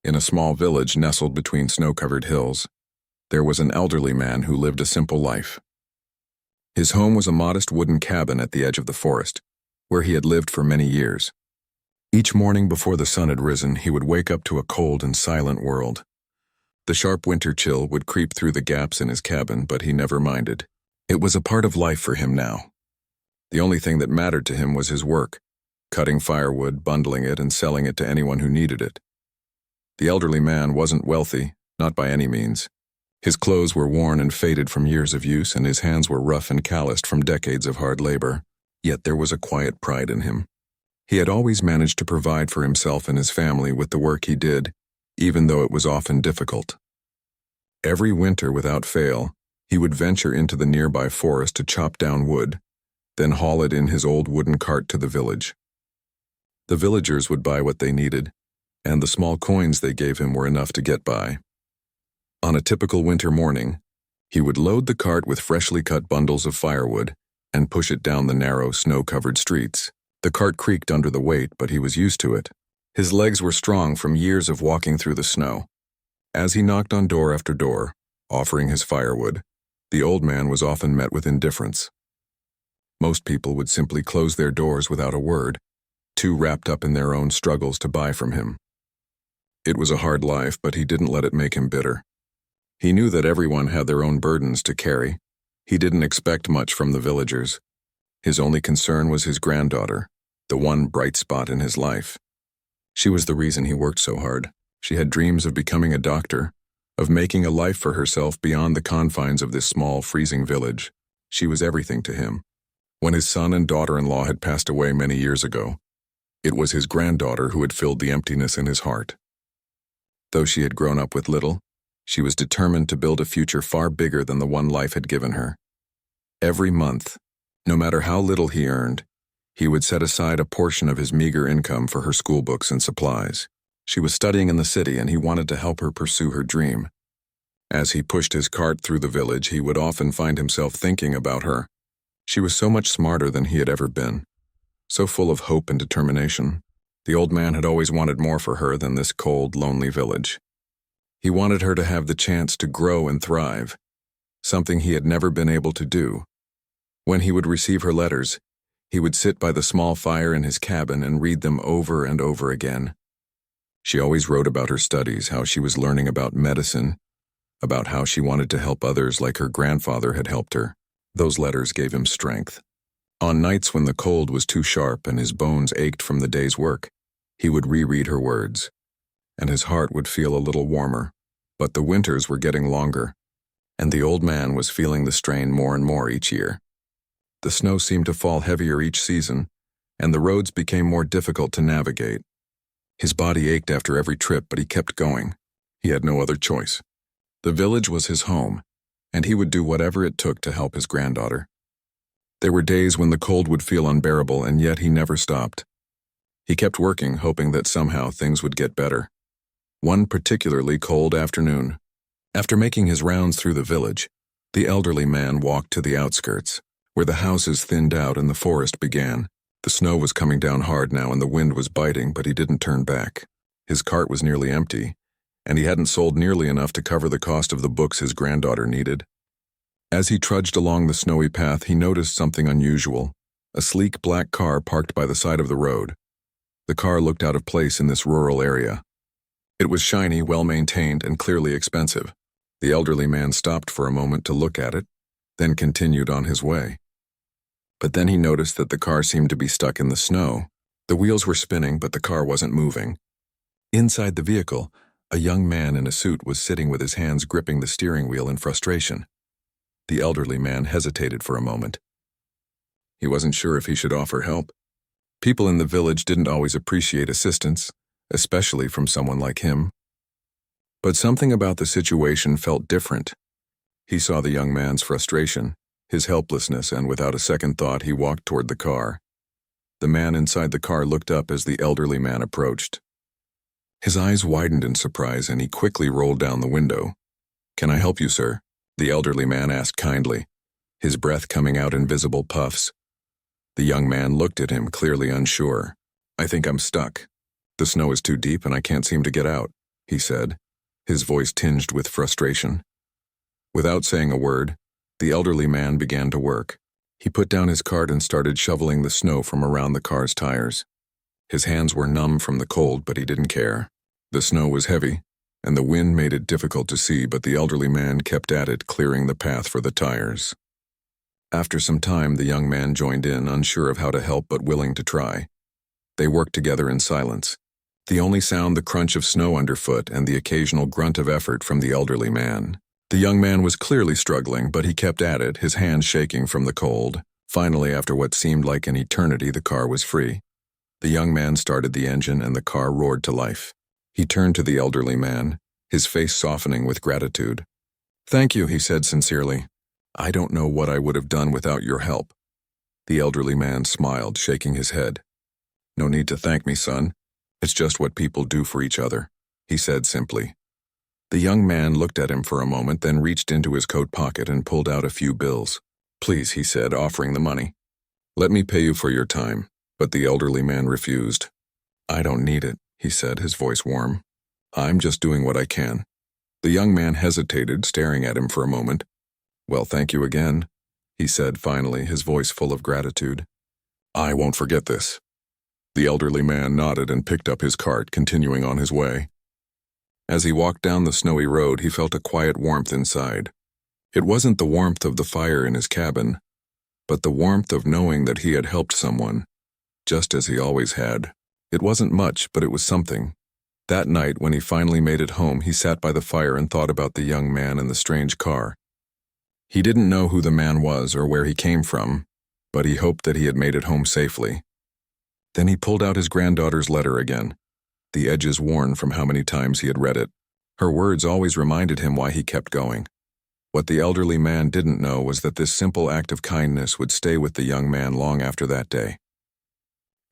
In a small village nestled between snow-covered hills, there was an elderly man who lived a simple life. His home was a modest wooden cabin at the edge of the forest, where he had lived for many years. Each morning before the sun had risen, he would wake up to a cold and silent world. The sharp winter chill would creep through the gaps in his cabin, but he never minded. It was a part of life for him now. The only thing that mattered to him was his work, cutting firewood, bundling it, and selling it to anyone who needed it. The elderly man wasn't wealthy, not by any means. His clothes were worn and faded from years of use, and his hands were rough and calloused from decades of hard labor. Yet there was a quiet pride in him. He had always managed to provide for himself and his family with the work he did, even though it was often difficult. Every winter, without fail, he would venture into the nearby forest to chop down wood, then haul it in his old wooden cart to the village. The villagers would buy what they needed, and the small coins they gave him were enough to get by. On a typical winter morning, he would load the cart with freshly cut bundles of firewood and push it down the narrow, snow-covered streets. The cart creaked under the weight, but he was used to it. His legs were strong from years of walking through the snow. As he knocked on door after door, offering his firewood, the old man was often met with indifference. Most people would simply close their doors without a word, too wrapped up in their own struggles to buy from him. It was a hard life, but he didn't let it make him bitter. He knew that everyone had their own burdens to carry. He didn't expect much from the villagers. His only concern was his granddaughter, the one bright spot in his life. She was the reason he worked so hard. She had dreams of becoming a doctor, of making a life for herself beyond the confines of this small, freezing village. She was everything to him. When his son and daughter-in-law had passed away many years ago, it was his granddaughter who had filled the emptiness in his heart. Though she had grown up with little, she was determined to build a future far bigger than the one life had given her. Every month, no matter how little he earned, he would set aside a portion of his meager income for her school books and supplies. She was studying in the city, and he wanted to help her pursue her dream. As he pushed his cart through the village, he would often find himself thinking about her. She was so much smarter than he had ever been, so full of hope and determination. The old man had always wanted more for her than this cold, lonely village. He wanted her to have the chance to grow and thrive, something he had never been able to do. When he would receive her letters, he would sit by the small fire in his cabin and read them over and over again. She always wrote about her studies, how she was learning about medicine, about how she wanted to help others like her grandfather had helped her. Those letters gave him strength. On nights when the cold was too sharp and his bones ached from the day's work, he would reread her words, and his heart would feel a little warmer. But the winters were getting longer, and the old man was feeling the strain more and more each year. The snow seemed to fall heavier each season, and the roads became more difficult to navigate. His body ached after every trip, but he kept going. He had no other choice. The village was his home, and he would do whatever it took to help his granddaughter. There were days when the cold would feel unbearable, and yet he never stopped. He kept working, hoping that somehow things would get better. One particularly cold afternoon, after making his rounds through the village, the elderly man walked to the outskirts, where the houses thinned out and the forest began. The snow was coming down hard now and the wind was biting, but he didn't turn back. His cart was nearly empty, and he hadn't sold nearly enough to cover the cost of the books his granddaughter needed. As he trudged along the snowy path, he noticed something unusual: a sleek black car parked by the side of the road. The car looked out of place in this rural area. It was shiny, well-maintained, and clearly expensive. The elderly man stopped for a moment to look at it, then continued on his way. But then he noticed that the car seemed to be stuck in the snow. The wheels were spinning, but the car wasn't moving. Inside the vehicle, a young man in a suit was sitting with his hands gripping the steering wheel in frustration. The elderly man hesitated for a moment. He wasn't sure if he should offer help. People in the village didn't always appreciate assistance, especially from someone like him. But something about the situation felt different. He saw the young man's frustration, his helplessness, and without a second thought, he walked toward the car. The man inside the car looked up as the elderly man approached. His eyes widened in surprise, and he quickly rolled down the window. "Can I help you, sir?" the elderly man asked kindly, his breath coming out in visible puffs. The young man looked at him, clearly unsure. "I think I'm stuck. The snow is too deep and I can't seem to get out." he said, his voice tinged with frustration. Without saying a word, the elderly man began to work. He put down his cart and started shoveling the snow from around the car's tires. His hands were numb from the cold, but he didn't care. The snow was heavy, and the wind made it difficult to see, but the elderly man kept at it, clearing the path for the tires. After some time, the young man joined in, unsure of how to help but willing to try. They worked together in silence. The only sound the crunch of snow underfoot and the occasional grunt of effort from the elderly man. The young man was clearly struggling, but he kept at it, his hands shaking from the cold. Finally, after what seemed like an eternity, the car was free. The young man started the engine and the car roared to life. He turned to the elderly man, his face softening with gratitude. "Thank you," he said sincerely. "I don't know what I would have done without your help." The elderly man smiled, shaking his head. "No need to thank me, son. It's just what people do for each other," he said simply. The young man looked at him for a moment, then reached into his coat pocket and pulled out a few bills. "Please," he said, offering the money. "Let me pay you for your time." But the elderly man refused. "I don't need it," he said, his voice warm. "I'm just doing what I can." The young man hesitated, staring at him for a moment. "Well, thank you again," he said finally, his voice full of gratitude. "I won't forget this." The elderly man nodded and picked up his cart, continuing on his way. As he walked down the snowy road, he felt a quiet warmth inside. It wasn't the warmth of the fire in his cabin, but the warmth of knowing that he had helped someone, just as he always had. It wasn't much, but it was something. That night, when he finally made it home, he sat by the fire and thought about the young man in the strange car. He didn't know who the man was or where he came from, but he hoped that he had made it home safely. Then he pulled out his granddaughter's letter again, the edges worn from how many times he had read it. Her words always reminded him why he kept going. What the elderly man didn't know was that this simple act of kindness would stay with the young man long after that day.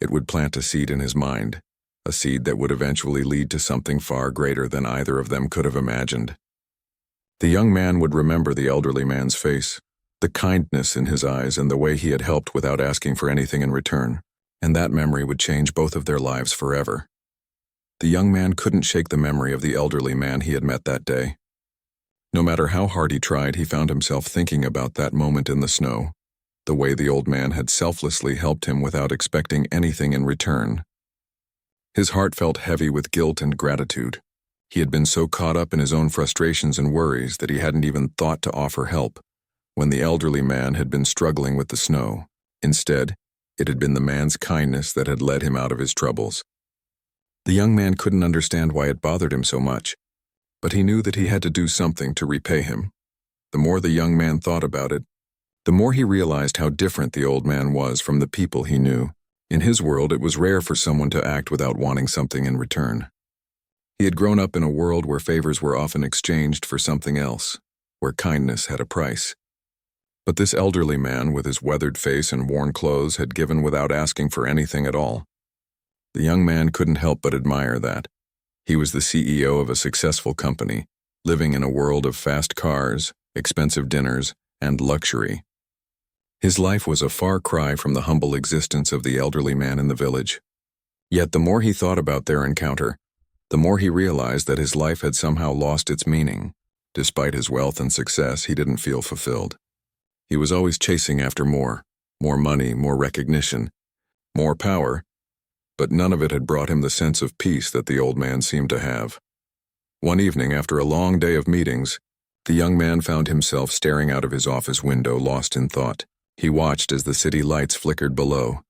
It would plant a seed in his mind, a seed that would eventually lead to something far greater than either of them could have imagined. The young man would remember the elderly man's face, the kindness in his eyes, and the way he had helped without asking for anything in return, and that memory would change both of their lives forever. The young man couldn't shake the memory of the elderly man he had met that day. No matter how hard he tried, he found himself thinking about that moment in the snow, the way the old man had selflessly helped him without expecting anything in return. His heart felt heavy with guilt and gratitude. He had been so caught up in his own frustrations and worries that he hadn't even thought to offer help when the elderly man had been struggling with the snow. Instead, it had been the man's kindness that had led him out of his troubles. The young man couldn't understand why it bothered him so much, but he knew that he had to do something to repay him. The more the young man thought about it, the more he realized how different the old man was from the people he knew. In his world, it was rare for someone to act without wanting something in return. He had grown up in a world where favors were often exchanged for something else, where kindness had a price. But this elderly man, with his weathered face and worn clothes, had given without asking for anything at all. The young man couldn't help but admire that. He was the CEO of a successful company, living in a world of fast cars, expensive dinners, and luxury. His life was a far cry from the humble existence of the elderly man in the village. Yet the more he thought about their encounter, the more he realized that his life had somehow lost its meaning. Despite his wealth and success, he didn't feel fulfilled. He was always chasing after more money, more recognition, more power, but none of it had brought him the sense of peace that the old man seemed to have. One evening, after a long day of meetings, the young man found himself staring out of his office window, lost in thought. He watched as the city lights flickered below,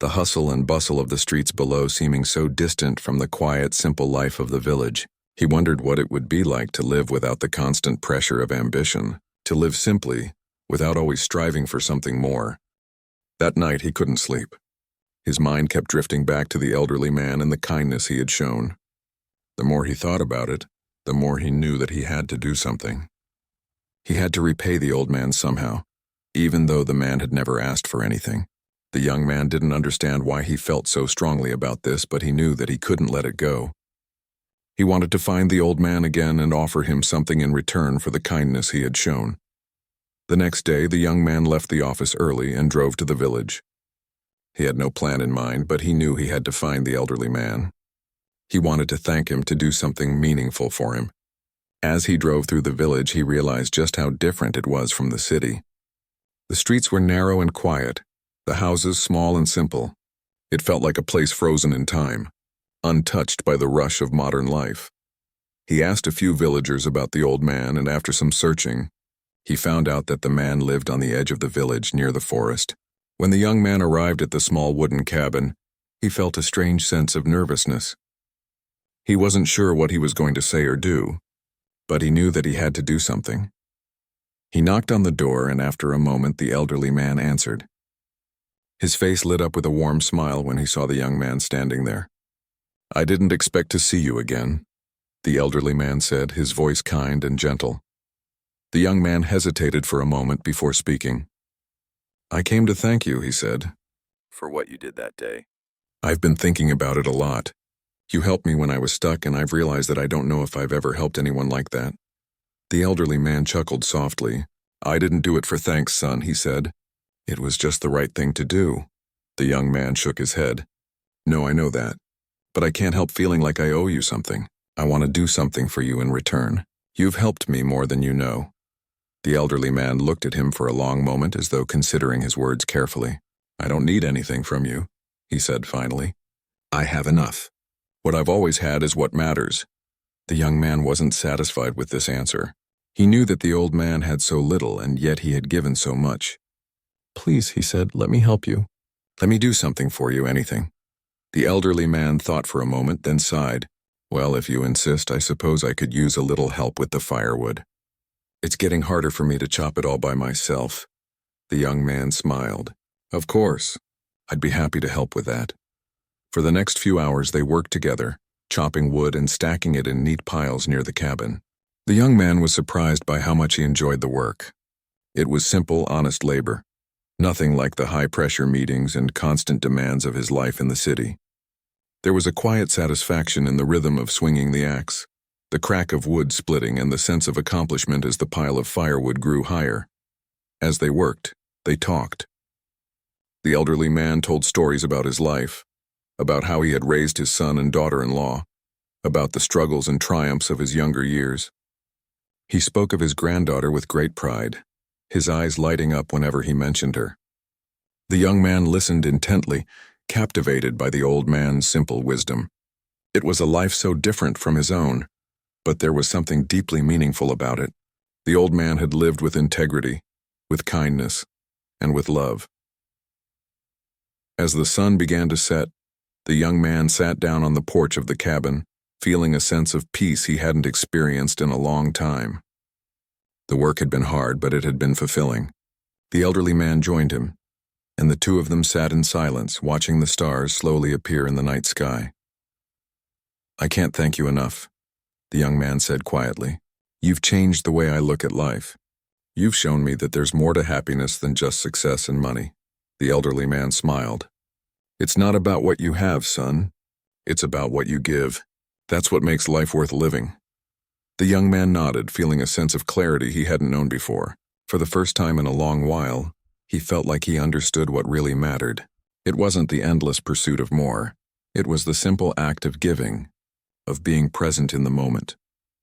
the hustle and bustle of the streets below seeming so distant from the quiet, simple life of the village. He wondered what it would be like to live without the constant pressure of ambition, to live simply, without always striving for something more. That night he couldn't sleep. His mind kept drifting back to the elderly man and the kindness he had shown. The more he thought about it, the more he knew that he had to do something. He had to repay the old man somehow, even though the man had never asked for anything. The young man didn't understand why he felt so strongly about this, but he knew that he couldn't let it go. He wanted to find the old man again and offer him something in return for the kindness he had shown. The next day, the young man left the office early and drove to the village. He had no plan in mind, but he knew he had to find the elderly man. He wanted to thank him, to do something meaningful for him. As he drove through the village, he realized just how different it was from the city. The streets were narrow and quiet, the houses small and simple. It felt like a place frozen in time, untouched by the rush of modern life. He asked a few villagers about the old man, and after some searching, he found out that the man lived on the edge of the village near the forest. When the young man arrived at the small wooden cabin, he felt a strange sense of nervousness. He wasn't sure what he was going to say or do, but he knew that he had to do something. He knocked on the door, and after a moment the elderly man answered. His face lit up with a warm smile when he saw the young man standing there. "I didn't expect to see you again," the elderly man said, his voice kind and gentle. The young man hesitated for a moment before speaking. "I came to thank you," he said. "For what you did that day?" "I've been thinking about it a lot. You helped me when I was stuck, and I've realized that I don't know if I've ever helped anyone like that." The elderly man chuckled softly. "I didn't do it for thanks, son," he said. "It was just the right thing to do." The young man shook his head. "No, I know that. But I can't help feeling like I owe you something. I want to do something for you in return. You've helped me more than you know." The elderly man looked at him for a long moment, as though considering his words carefully. "I don't need anything from you," he said finally. "I have enough. What I've always had is what matters." The young man wasn't satisfied with this answer. He knew that the old man had so little, and yet he had given so much. "Please," he said, "let me help you. Let me do something for you, anything." The elderly man thought for a moment, then sighed. "Well, if you insist, I suppose I could use a little help with the firewood. It's getting harder for me to chop it all by myself." The young man smiled. "Of course. I'd be happy to help with that." For the next few hours they worked together, chopping wood and stacking it in neat piles near the cabin. The young man was surprised by how much he enjoyed the work. It was simple, honest labor. Nothing like the high-pressure meetings and constant demands of his life in the city. There was a quiet satisfaction in the rhythm of swinging the axe, the crack of wood splitting, and the sense of accomplishment as the pile of firewood grew higher. As they worked, they talked. The elderly man told stories about his life, about how he had raised his son and daughter-in-law, about the struggles and triumphs of his younger years. He spoke of his granddaughter with great pride, his eyes lighting up whenever he mentioned her. The young man listened intently, captivated by the old man's simple wisdom. It was a life so different from his own, but there was something deeply meaningful about it. The old man had lived with integrity, with kindness, and with love. As the sun began to set, the young man sat down on the porch of the cabin, feeling a sense of peace he hadn't experienced in a long time. The work had been hard, but it had been fulfilling. The elderly man joined him, and the two of them sat in silence, watching the stars slowly appear in the night sky. "I can't thank you enough," the young man said quietly. "You've changed the way I look at life. You've shown me that there's more to happiness than just success and money." The elderly man smiled. "It's not about what you have, son. It's about what you give. That's what makes life worth living." The young man nodded, feeling a sense of clarity he hadn't known before. For the first time in a long while, he felt like he understood what really mattered. It wasn't the endless pursuit of more. It was the simple act of giving, of being present in the moment,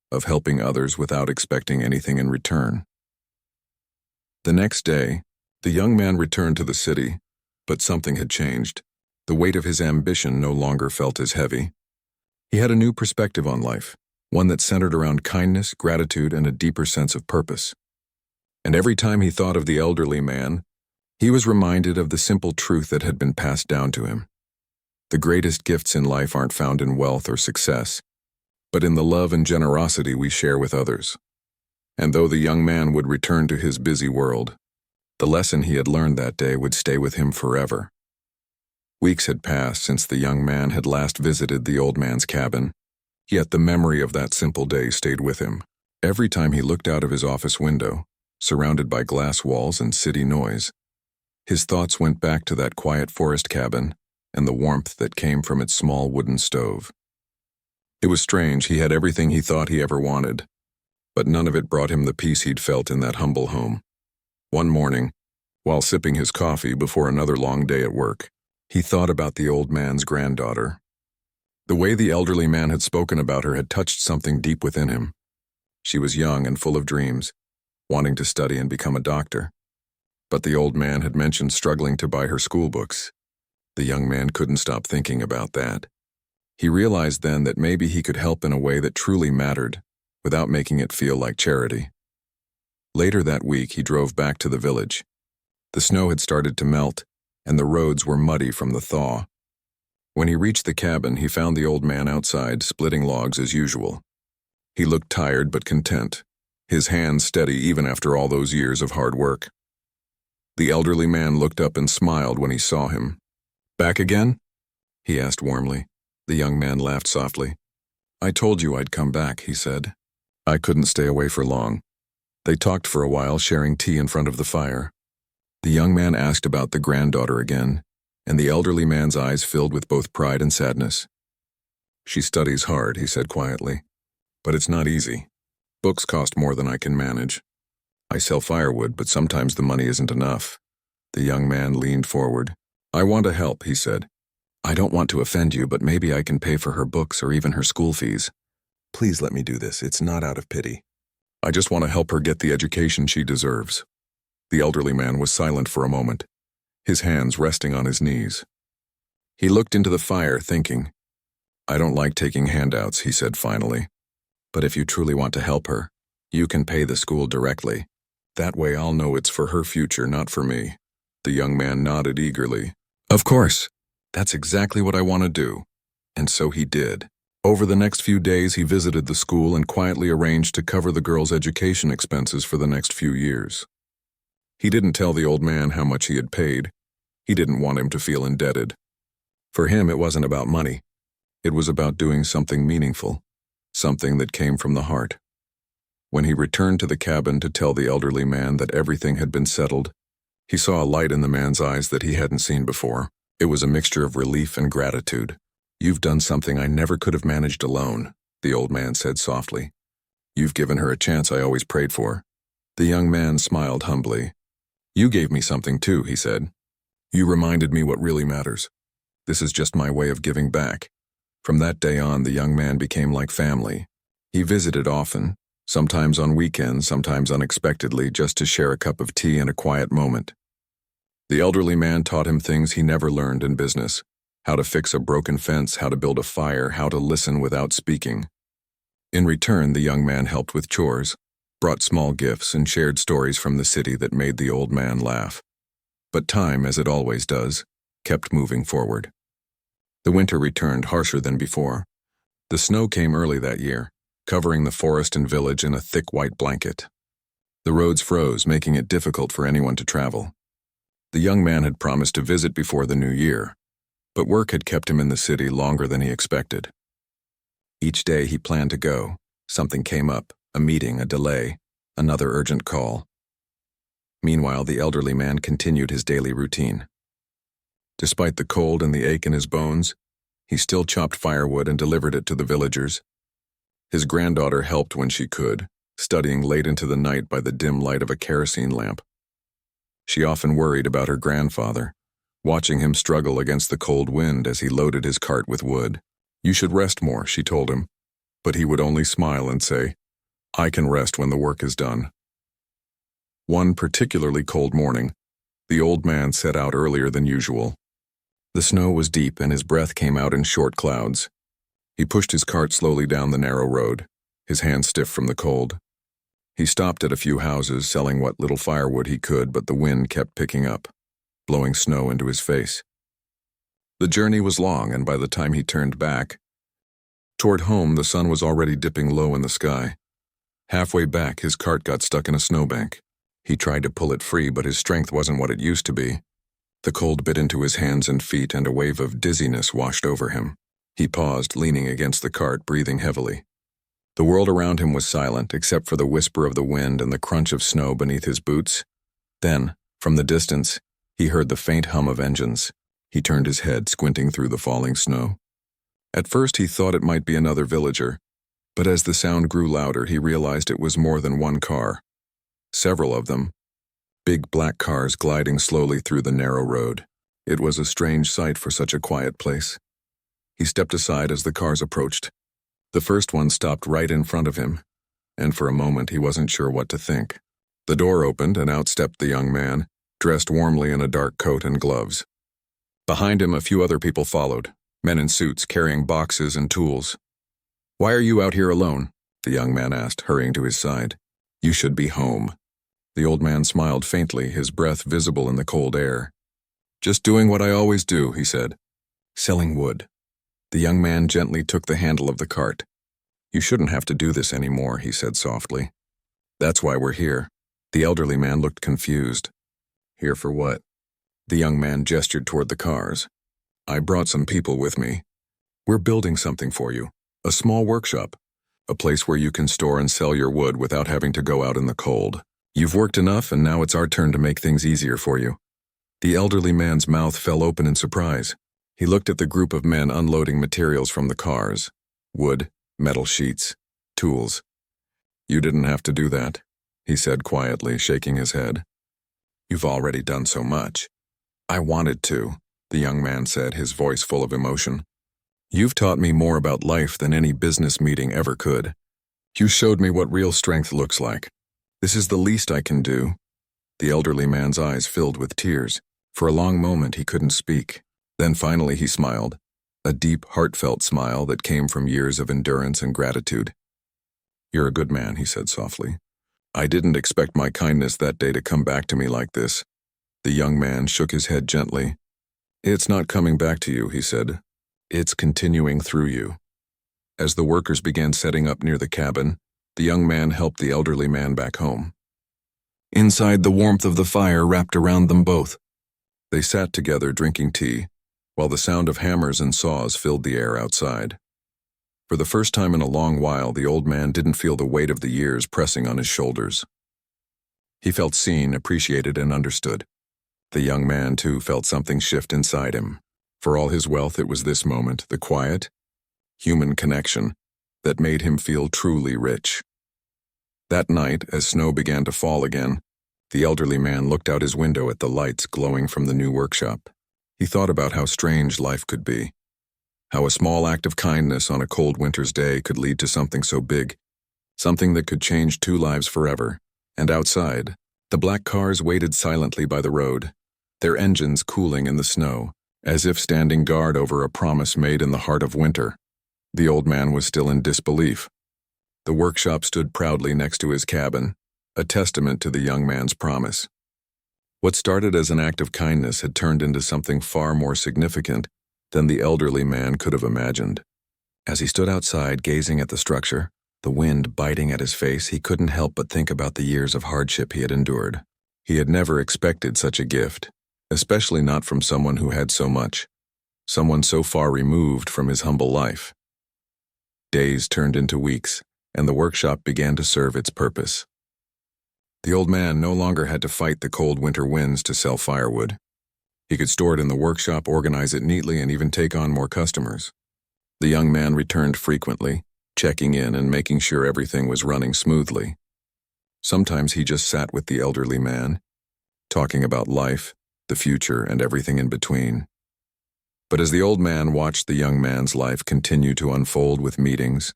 of helping others without expecting anything in return. The next day, the young man returned to the city, but something had changed. The weight of his ambition no longer felt as heavy. He had a new perspective on life, one that centered around kindness, gratitude, and a deeper sense of purpose. And every time he thought of the elderly man, he was reminded of the simple truth that had been passed down to him. The greatest gifts in life aren't found in wealth or success, but in the love and generosity we share with others. And though the young man would return to his busy world, the lesson he had learned that day would stay with him forever. Weeks had passed since the young man had last visited the old man's cabin, yet the memory of that simple day stayed with him. Every time he looked out of his office window, surrounded by glass walls and city noise, his thoughts went back to that quiet forest cabin and the warmth that came from its small wooden stove. It was strange, he had everything he thought he ever wanted, but none of it brought him the peace he'd felt in that humble home. One morning, while sipping his coffee before another long day at work, he thought about the old man's granddaughter. The way the elderly man had spoken about her had touched something deep within him. She was young and full of dreams, wanting to study and become a doctor. But the old man had mentioned struggling to buy her school books. The young man couldn't stop thinking about that. He realized then that maybe he could help in a way that truly mattered, without making it feel like charity. Later that week, he drove back to the village. The snow had started to melt, and the roads were muddy from the thaw. When he reached the cabin, he found the old man outside, splitting logs as usual. He looked tired but content, his hands steady even after all those years of hard work. The elderly man looked up and smiled when he saw him. "Back again?" he asked warmly. The young man laughed softly. "I told you I'd come back," he said. "I couldn't stay away for long." They talked for a while, sharing tea in front of the fire. The young man asked about the granddaughter again, and the elderly man's eyes filled with both pride and sadness. "She studies hard," he said quietly. "But it's not easy. Books cost more than I can manage. I sell firewood, but sometimes the money isn't enough." The young man leaned forward. "I want to help," he said. "I don't want to offend you, but maybe I can pay for her books or even her school fees. Please let me do this. It's not out of pity. I just want to help her get the education she deserves." The elderly man was silent for a moment, his hands resting on his knees. He looked into the fire, thinking. "I don't like taking handouts," he said finally. "But if you truly want to help her, you can pay the school directly. That way I'll know it's for her future, not for me." The young man nodded eagerly. "Of course. That's exactly what I want to do." And so he did. Over the next few days, he visited the school and quietly arranged to cover the girl's education expenses for the next few years. He didn't tell the old man how much he had paid. He didn't want him to feel indebted. For him, it wasn't about money. It was about doing something meaningful, something that came from the heart. When he returned to the cabin to tell the elderly man that everything had been settled, he saw a light in the man's eyes that he hadn't seen before. It was a mixture of relief and gratitude. "You've done something I never could have managed alone," the old man said softly. "You've given her a chance I always prayed for." The young man smiled humbly. "You gave me something too," he said. "You reminded me what really matters. This is just my way of giving back." From that day on, the young man became like family. He visited often, sometimes on weekends, sometimes unexpectedly, just to share a cup of tea and a quiet moment. The elderly man taught him things he never learned in business: how to fix a broken fence, how to build a fire, how to listen without speaking. In return, the young man helped with chores, brought small gifts, and shared stories from the city that made the old man laugh. But time, as it always does, kept moving forward. The winter returned harsher than before. The snow came early that year, covering the forest and village in a thick white blanket. The roads froze, making it difficult for anyone to travel. The young man had promised to visit before the new year, but work had kept him in the city longer than he expected. Each day he planned to go. Something came up, a meeting, a delay, another urgent call. Meanwhile, the elderly man continued his daily routine. Despite the cold and the ache in his bones, he still chopped firewood and delivered it to the villagers. His granddaughter helped when she could, studying late into the night by the dim light of a kerosene lamp. She often worried about her grandfather, watching him struggle against the cold wind as he loaded his cart with wood. "You should rest more," she told him, but he would only smile and say, "I can rest when the work is done." One particularly cold morning, the old man set out earlier than usual. The snow was deep and his breath came out in short clouds. He pushed his cart slowly down the narrow road, his hands stiff from the cold. He stopped at a few houses, selling what little firewood he could, but the wind kept picking up, blowing snow into his face. The journey was long, and by the time he turned back toward home, the sun was already dipping low in the sky. Halfway back, his cart got stuck in a snowbank. He tried to pull it free, but his strength wasn't what it used to be. The cold bit into his hands and feet, and a wave of dizziness washed over him. He paused, leaning against the cart, breathing heavily. The world around him was silent, except for the whisper of the wind and the crunch of snow beneath his boots. Then, from the distance, he heard the faint hum of engines. He turned his head, squinting through the falling snow. At first he thought it might be another villager, but as the sound grew louder, he realized it was more than one car. Several of them. Big black cars gliding slowly through the narrow road. It was a strange sight for such a quiet place. He stepped aside as the cars approached. The first one stopped right in front of him, and for a moment he wasn't sure what to think. The door opened and out stepped the young man, dressed warmly in a dark coat and gloves. Behind him, a few other people followed, men in suits carrying boxes and tools. "Why are you out here alone?" the young man asked, hurrying to his side. "You should be home." The old man smiled faintly, his breath visible in the cold air. "Just doing what I always do," he said. "Selling wood." The young man gently took the handle of the cart. "You shouldn't have to do this anymore," he said softly. "That's why we're here." The elderly man looked confused. "Here for what?" The young man gestured toward the cars. "I brought some people with me. We're building something for you. A small workshop. A place where you can store and sell your wood without having to go out in the cold. You've worked enough, and now it's our turn to make things easier for you." The elderly man's mouth fell open in surprise. He looked at the group of men unloading materials from the cars. Wood, metal sheets, tools. "You didn't have to do that," he said quietly, shaking his head. "You've already done so much." "I wanted to," the young man said, his voice full of emotion. "You've taught me more about life than any business meeting ever could. You showed me what real strength looks like. This is the least I can do." The elderly man's eyes filled with tears. For a long moment he couldn't speak. Then finally he smiled, a deep, heartfelt smile that came from years of endurance and gratitude. "You're a good man," he said softly. "I didn't expect my kindness that day to come back to me like this." The young man shook his head gently. "It's not coming back to you," he said. "It's continuing through you." As the workers began setting up near the cabin, the young man helped the elderly man back home. Inside, the warmth of the fire wrapped around them both. They sat together drinking tea, while the sound of hammers and saws filled the air outside. For the first time in a long while, the old man didn't feel the weight of the years pressing on his shoulders. He felt seen, appreciated, and understood. The young man, too, felt something shift inside him. For all his wealth, it was this moment, the quiet, human connection, that made him feel truly rich. That night, as snow began to fall again, the elderly man looked out his window at the lights glowing from the new workshop. He thought about how strange life could be, how a small act of kindness on a cold winter's day could lead to something so big, something that could change two lives forever. And outside, the black cars waited silently by the road, their engines cooling in the snow, as if standing guard over a promise made in the heart of winter. The old man was still in disbelief. The workshop stood proudly next to his cabin, a testament to the young man's promise. What started as an act of kindness had turned into something far more significant than the elderly man could have imagined. As he stood outside gazing at the structure, the wind biting at his face, he couldn't help but think about the years of hardship he had endured. He had never expected such a gift, especially not from someone who had so much, someone so far removed from his humble life. Days turned into weeks, and the workshop began to serve its purpose. The old man no longer had to fight the cold winter winds to sell firewood. He could store it in the workshop, organize it neatly, and even take on more customers. The young man returned frequently, checking in and making sure everything was running smoothly. Sometimes he just sat with the elderly man, talking about life, the future, and everything in between. But as the old man watched the young man's life continue to unfold with meetings,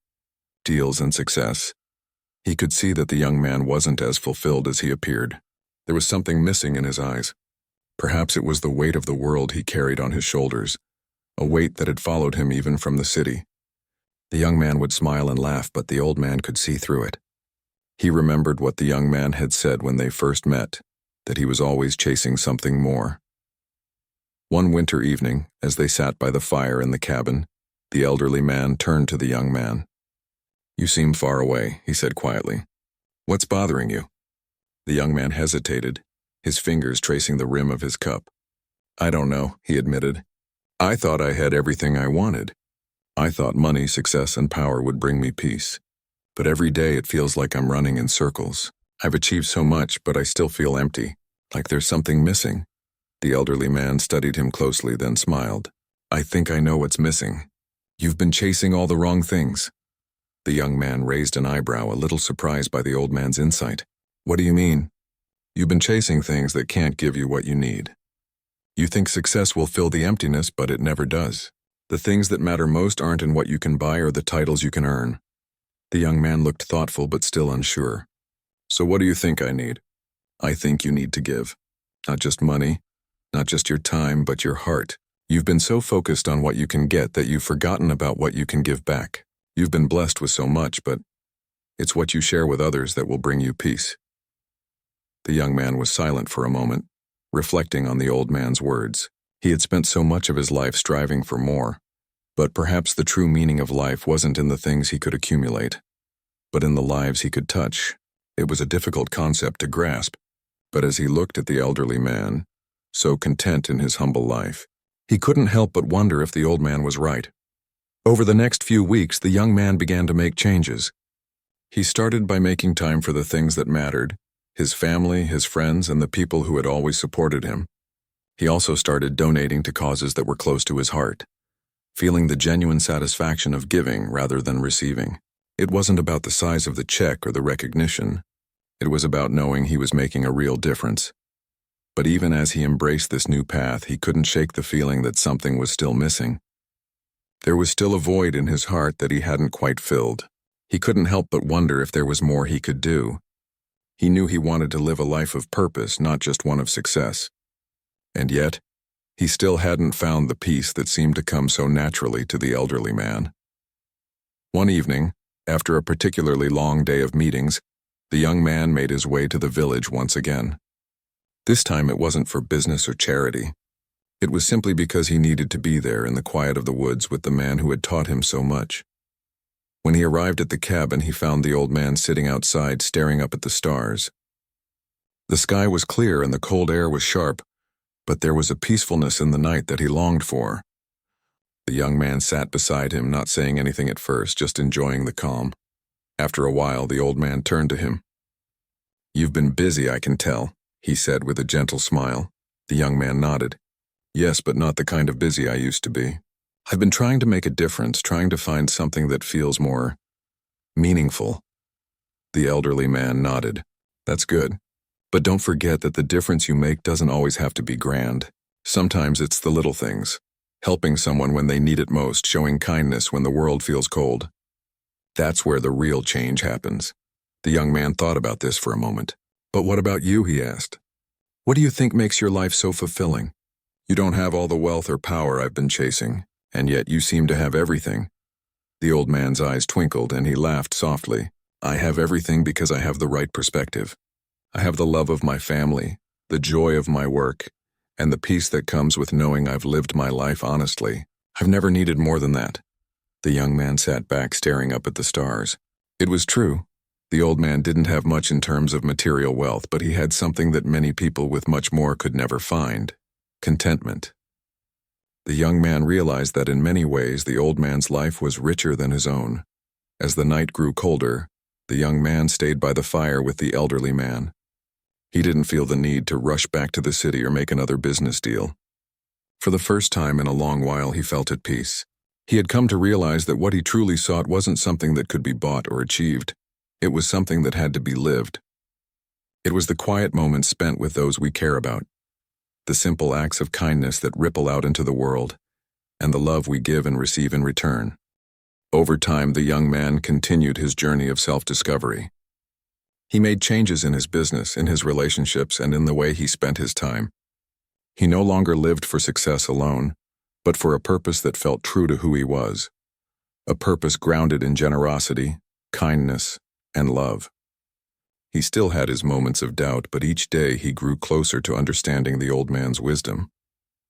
deals, and success, he could see that the young man wasn't as fulfilled as he appeared. There was something missing in his eyes. Perhaps it was the weight of the world he carried on his shoulders, a weight that had followed him even from the city. The young man would smile and laugh, but the old man could see through it. He remembered what the young man had said when they first met, that he was always chasing something more. One winter evening, as they sat by the fire in the cabin, the elderly man turned to the young man. "You seem far away," he said quietly. "What's bothering you?" The young man hesitated, his fingers tracing the rim of his cup. "I don't know," he admitted. "I thought I had everything I wanted. I thought money, success, and power would bring me peace. But every day it feels like I'm running in circles. I've achieved so much, but I still feel empty, like there's something missing." The elderly man studied him closely, then smiled. "I think I know what's missing. You've been chasing all the wrong things." The young man raised an eyebrow, a little surprised by the old man's insight. "What do you mean?" "You've been chasing things that can't give you what you need. You think success will fill the emptiness, but it never does. The things that matter most aren't in what you can buy or the titles you can earn. The young man looked thoughtful but still unsure. So what do you think I need? I think you need to give. Not just money, not just your time, but your heart. You've been so focused on what you can get that you've forgotten about what you can give back. You've been blessed with so much, but it's what you share with others that will bring you peace. The young man was silent for a moment, reflecting on the old man's words. He had spent so much of his life striving for more, but perhaps the true meaning of life wasn't in the things he could accumulate, but in the lives he could touch. It was a difficult concept to grasp, but as he looked at the elderly man, so content in his humble life, he couldn't help but wonder if the old man was right. Over the next few weeks, the young man began to make changes. He started by making time for the things that mattered, his family, his friends, and the people who had always supported him. He also started donating to causes that were close to his heart, feeling the genuine satisfaction of giving rather than receiving. It wasn't about the size of the check or the recognition. It was about knowing he was making a real difference. But even as he embraced this new path, he couldn't shake the feeling that something was still missing. There was still a void in his heart that he hadn't quite filled. He couldn't help but wonder if there was more he could do. He knew he wanted to live a life of purpose, not just one of success. And yet, he still hadn't found the peace that seemed to come so naturally to the elderly man. One evening, after a particularly long day of meetings, the young man made his way to the village once again. This time it wasn't for business or charity. It was simply because he needed to be there in the quiet of the woods with the man who had taught him so much. When he arrived at the cabin, he found the old man sitting outside staring up at the stars. The sky was clear and the cold air was sharp, but there was a peacefulness in the night that he longed for. The young man sat beside him, not saying anything at first, just enjoying the calm. After a while, the old man turned to him. "You've been busy, I can tell," he said with a gentle smile. The young man nodded. "Yes, but not the kind of busy I used to be. I've been trying to make a difference, trying to find something that feels more meaningful." The elderly man nodded. "That's good. But don't forget that the difference you make doesn't always have to be grand. Sometimes it's the little things. Helping someone when they need it most, showing kindness when the world feels cold. That's where the real change happens." The young man thought about this for a moment. "But what about you?" he asked. "What do you think makes your life so fulfilling? You don't have all the wealth or power I've been chasing, and yet you seem to have everything." The old man's eyes twinkled and he laughed softly. "I have everything because I have the right perspective. I have the love of my family, the joy of my work, and the peace that comes with knowing I've lived my life honestly. I've never needed more than that." The young man sat back staring up at the stars. It was true. The old man didn't have much in terms of material wealth, but he had something that many people with much more could never find: contentment. The young man realized that in many ways the old man's life was richer than his own. As the night grew colder, the young man stayed by the fire with the elderly man. He didn't feel the need to rush back to the city or make another business deal. For the first time in a long while, he felt at peace. He had come to realize that what he truly sought wasn't something that could be bought or achieved. It was something that had to be lived. It was the quiet moments spent with those we care about, the simple acts of kindness that ripple out into the world, and the love we give and receive in return. Over time, the young man continued his journey of self-discovery. He made changes in his business, in his relationships, and in the way he spent his time. He no longer lived for success alone, but for a purpose that felt true to who he was, a purpose grounded in generosity, kindness, and love. He still had his moments of doubt, but each day he grew closer to understanding the old man's wisdom.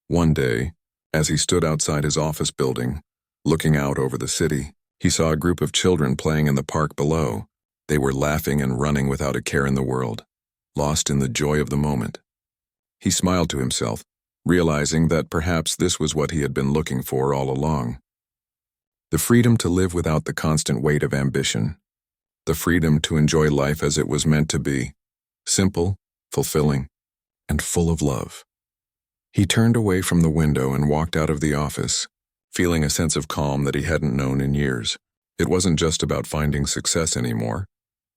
One day, as he stood outside his office building, looking out over the city, he saw a group of children playing in the park below. They were laughing and running without a care in the world, lost in the joy of the moment. He smiled to himself, realizing that perhaps this was what he had been looking for all along. The freedom to live without the constant weight of ambition. The freedom to enjoy life as it was meant to be, simple, fulfilling, and full of love. He turned away from the window and walked out of the office, feeling a sense of calm that he hadn't known in years. It wasn't just about finding success anymore.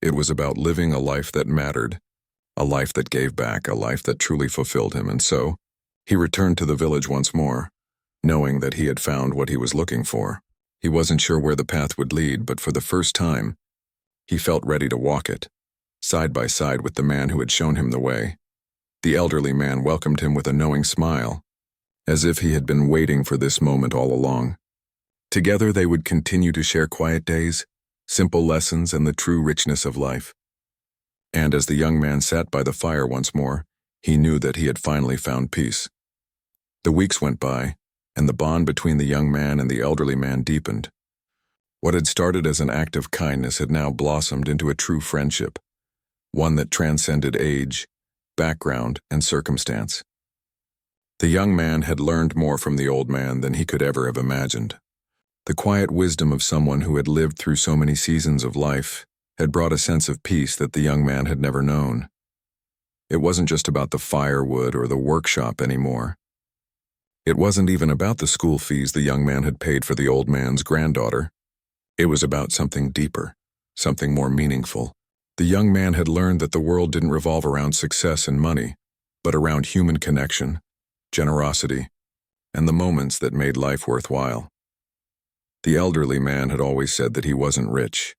It was about living a life that mattered, a life that gave back, a life that truly fulfilled him. And so, he returned to the village once more, knowing that he had found what he was looking for. He wasn't sure where the path would lead, but for the first time, he felt ready to walk it, side by side with the man who had shown him the way. The elderly man welcomed him with a knowing smile, as if he had been waiting for this moment all along. Together they would continue to share quiet days, simple lessons, and the true richness of life. And as the young man sat by the fire once more, he knew that he had finally found peace. The weeks went by, and the bond between the young man and the elderly man deepened. What had started as an act of kindness had now blossomed into a true friendship, one that transcended age, background, and circumstance. The young man had learned more from the old man than he could ever have imagined. The quiet wisdom of someone who had lived through so many seasons of life had brought a sense of peace that the young man had never known. It wasn't just about the firewood or the workshop anymore. It wasn't even about the school fees the young man had paid for the old man's granddaughter. It was about something deeper, something more meaningful. The young man had learned that the world didn't revolve around success and money, but around human connection, generosity, and the moments that made life worthwhile. The elderly man had always said that he wasn't rich,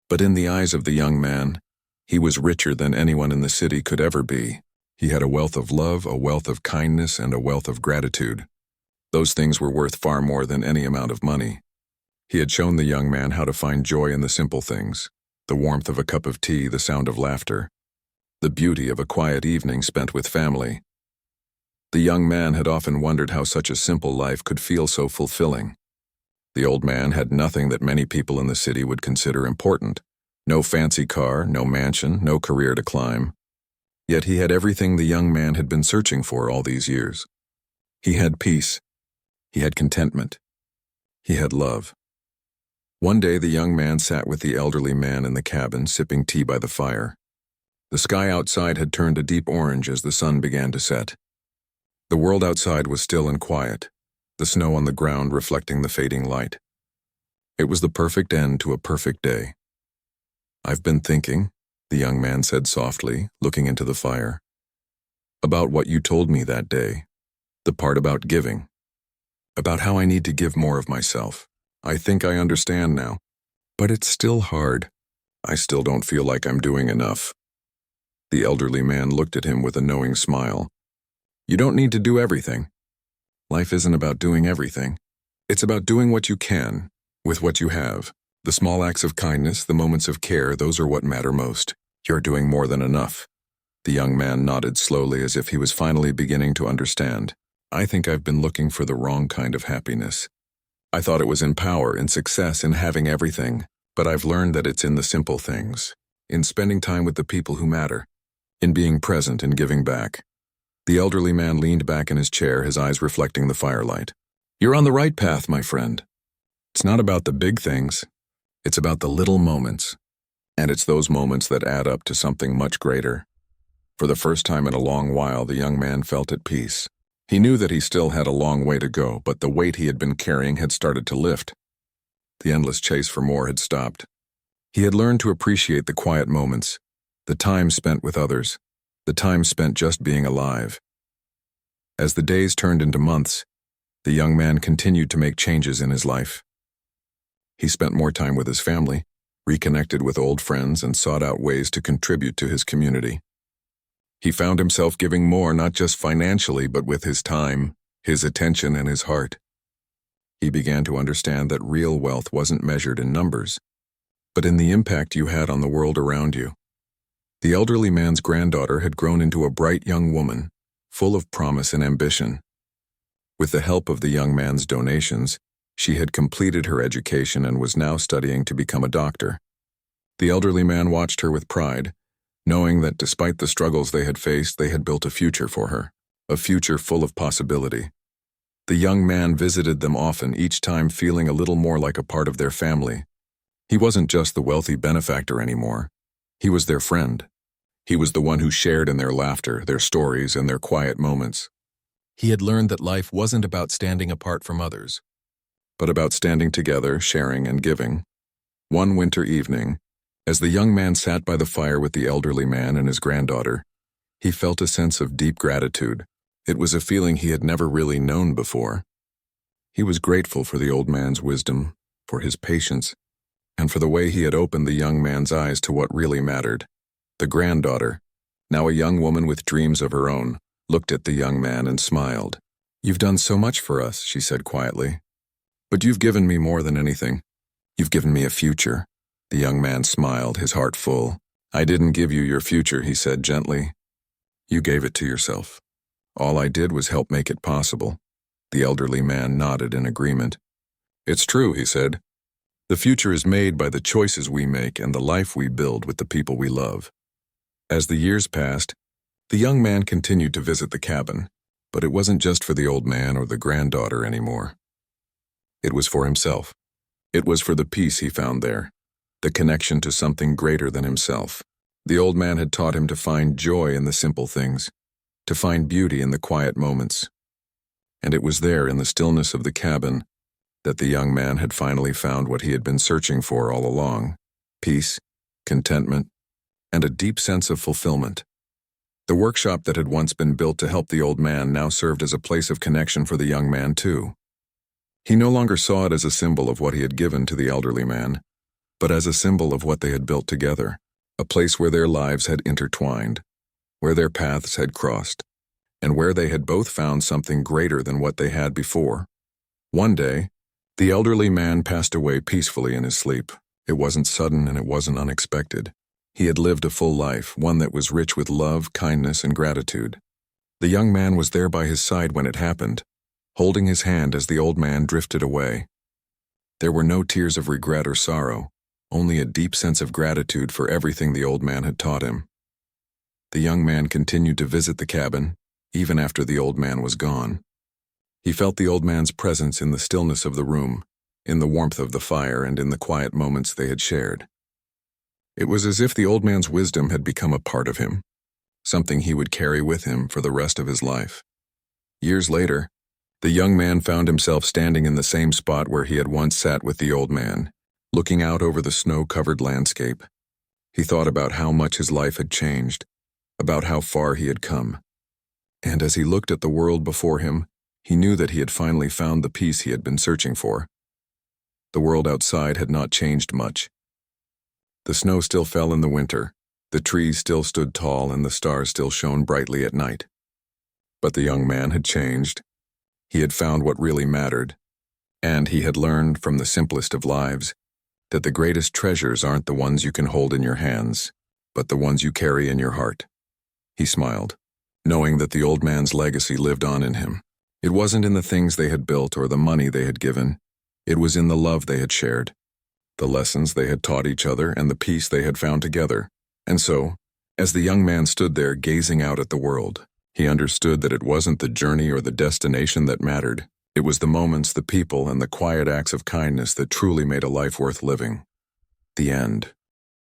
but in the eyes of the young man, he was richer than anyone in the city could ever be. He had a wealth of love, a wealth of kindness, and a wealth of gratitude. Those things were worth far more than any amount of money. He had shown the young man how to find joy in the simple things, the warmth of a cup of tea, the sound of laughter, the beauty of a quiet evening spent with family. The young man had often wondered how such a simple life could feel so fulfilling. The old man had nothing that many people in the city would consider important. No fancy car, no mansion, no career to climb. Yet he had everything the young man had been searching for all these years. He had peace. He had contentment. He had love. One day the young man sat with the elderly man in the cabin, sipping tea by the fire. The sky outside had turned a deep orange as the sun began to set. The world outside was still and quiet, the snow on the ground reflecting the fading light. It was the perfect end to a perfect day. "I've been thinking," the young man said softly, looking into the fire, "about what you told me that day, the part about giving, about how I need to give more of myself. I think I understand now, but it's still hard. I still don't feel like I'm doing enough." The elderly man looked at him with a knowing smile. "You don't need to do everything. Life isn't about doing everything. It's about doing what you can, with what you have. The small acts of kindness, the moments of care, those are what matter most. You're doing more than enough." The young man nodded slowly as if he was finally beginning to understand. "I think I've been looking for the wrong kind of happiness. I thought it was in power, in success, in having everything, but I've learned that it's in the simple things, in spending time with the people who matter, in being present and giving back." The elderly man leaned back in his chair, his eyes reflecting the firelight. "You're on the right path, my friend. It's not about the big things. It's about the little moments. And it's those moments that add up to something much greater." For the first time in a long while, the young man felt at peace. He knew that he still had a long way to go, but the weight he had been carrying had started to lift. The endless chase for more had stopped. He had learned to appreciate the quiet moments, the time spent with others, the time spent just being alive. As the days turned into months, the young man continued to make changes in his life. He spent more time with his family, reconnected with old friends, and sought out ways to contribute to his community. He found himself giving more, not just financially, but with his time, his attention, and his heart. He began to understand that real wealth wasn't measured in numbers, but in the impact you had on the world around you. The elderly man's granddaughter had grown into a bright young woman, full of promise and ambition. With the help of the young man's donations, she had completed her education and was now studying to become a doctor. The elderly man watched her with pride, knowing that despite the struggles they had faced, they had built a future for her, a future full of possibility. The young man visited them often, each time feeling a little more like a part of their family. He wasn't just the wealthy benefactor anymore. He was their friend. He was the one who shared in their laughter, their stories, and their quiet moments. He had learned that life wasn't about standing apart from others, but about standing together, sharing, and giving. One winter evening, as the young man sat by the fire with the elderly man and his granddaughter, he felt a sense of deep gratitude. It was a feeling he had never really known before. He was grateful for the old man's wisdom, for his patience, and for the way he had opened the young man's eyes to what really mattered. The granddaughter, now a young woman with dreams of her own, looked at the young man and smiled. "You've done so much for us," she said quietly. "But you've given me more than anything. You've given me a future." The young man smiled, his heart full. "I didn't give you your future," he said gently. "You gave it to yourself. All I did was help make it possible." The elderly man nodded in agreement. "It's true," he said. "The future is made by the choices we make and the life we build with the people we love." As the years passed, the young man continued to visit the cabin, but it wasn't just for the old man or the granddaughter anymore. It was for himself. It was for the peace he found there, the connection to something greater than himself. The old man had taught him to find joy in the simple things, to find beauty in the quiet moments. And it was there in the stillness of the cabin that the young man had finally found what he had been searching for all along: peace, contentment, and a deep sense of fulfillment. The workshop that had once been built to help the old man now served as a place of connection for the young man too. He no longer saw it as a symbol of what he had given to the elderly man, but as a symbol of what they had built together, a place where their lives had intertwined, where their paths had crossed, and where they had both found something greater than what they had before. One day, the elderly man passed away peacefully in his sleep. It wasn't sudden and it wasn't unexpected. He had lived a full life, one that was rich with love, kindness, and gratitude. The young man was there by his side when it happened, holding his hand as the old man drifted away. There were no tears of regret or sorrow, only a deep sense of gratitude for everything the old man had taught him. The young man continued to visit the cabin, even after the old man was gone. He felt the old man's presence in the stillness of the room, in the warmth of the fire, and in the quiet moments they had shared. It was as if the old man's wisdom had become a part of him, something he would carry with him for the rest of his life. Years later, the young man found himself standing in the same spot where he had once sat with the old man, looking out over the snow-covered landscape. He thought about how much his life had changed, about how far he had come. And as he looked at the world before him, he knew that he had finally found the peace he had been searching for. The world outside had not changed much. The snow still fell in the winter, the trees still stood tall, and the stars still shone brightly at night. But the young man had changed. He had found what really mattered, and he had learned from the simplest of lives that the greatest treasures aren't the ones you can hold in your hands, but the ones you carry in your heart. He smiled, knowing that the old man's legacy lived on in him. It wasn't in the things they had built or the money they had given. It was in the love they had shared, the lessons they had taught each other, and the peace they had found together. And so, as the young man stood there gazing out at the world, he understood that it wasn't the journey or the destination that mattered. It was the moments, the people, and the quiet acts of kindness that truly made a life worth living. The end.